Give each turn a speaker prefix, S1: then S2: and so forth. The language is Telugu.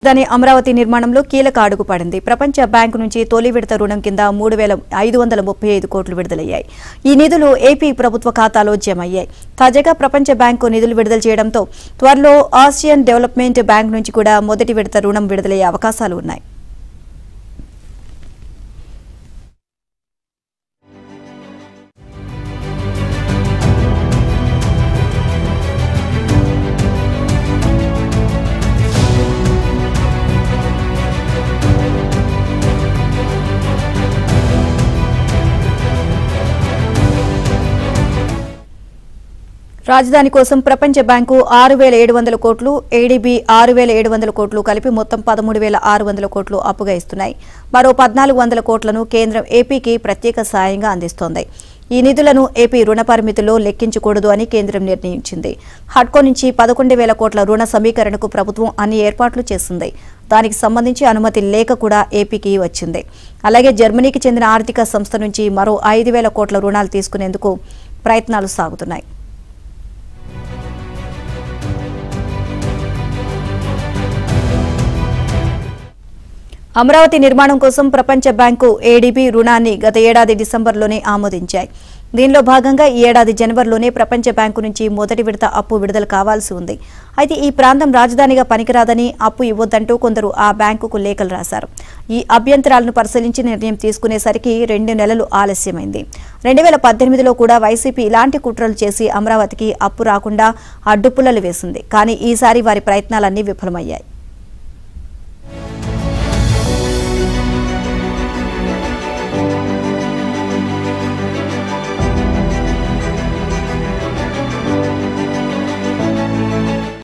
S1: దాని అమరావతి నిర్మాణంలో కీలక అడుగు పడింది. ప్రపంచ బ్యాంకు నుంచి తొలి విడత రుణం కింద 3,535 కోట్లు విడుదలయ్యాయి. ఈ నిధులు ఏపీ ప్రభుత్వ ఖాతాలో జమయ్యాయి. తాజాగా ప్రపంచ బ్యాంకు నిధులు విడుదల చేయడంతో త్వరలో ఆసియన్ డెవలప్మెంట్ బ్యాంక్ నుంచి కూడా మొదటి విడత రుణం విడుదలయ్యే అవకాశాలు ఉన్నాయి. రాజధాని కోసం ప్రపంచ బ్యాంకు 6,700 కోట్లు, ఏడీబీ 6,700 కోట్లు కలిపి మొత్తం 13,600 కోట్లు అప్పుగా ఇస్తున్నాయి. మరో 1,400 కోట్లను కేంద్రం ఏపీకి ప్రత్యేక సాయంగా అందిస్తోంది. ఈ నిధులను ఏపీ రుణ పరిమితిలో లెక్కించకూడదు అని కేంద్రం నిర్ణయించింది. హడ్కో నుంచి 11,000 కోట్ల రుణ సమీకరణకు ప్రభుత్వం అన్ని ఏర్పాట్లు చేసింది. దానికి సంబంధించి అనుమతి లేఖ కూడా ఏపీకి వచ్చింది. అలాగే జర్మనీకి చెందిన ఆర్థిక సంస్థ నుంచి మరో 5,000 కోట్ల రుణాలు తీసుకునేందుకు ప్రయత్నాలు సాగుతున్నాయి. అమరావతి నిర్మాణం కోసం ప్రపంచ బ్యాంకు ఏడీబీ రుణాన్ని గత ఏడాది డిసెంబర్లోనే ఆమోదించాయి. దీనిలో భాగంగా ఈ ఏడాది జనవరిలోనే ప్రపంచ బ్యాంకు నుంచి మొదటి విడత అప్పు విడుదల కావాల్సి ఉంది. అయితే ఈ ప్రాంతం రాజధానిగా పనికిరాదని, అప్పు ఇవ్వొద్దంటూ కొందరు ఆ బ్యాంకుకు లేఖలు రాశారు. ఈ అభ్యంతరాలను పరిశీలించి నిర్ణయం తీసుకునేసరికి 2 నెలలు ఆలస్యమైంది. 2018లో కూడా వైసీపీ ఇలాంటి కుట్రలు చేసి అమరావతికి అప్పు రాకుండా అడ్డుపుల్లలు వేసింది. కానీ ఈసారి వారి ప్రయత్నాలన్నీ విఫలమయ్యాయి.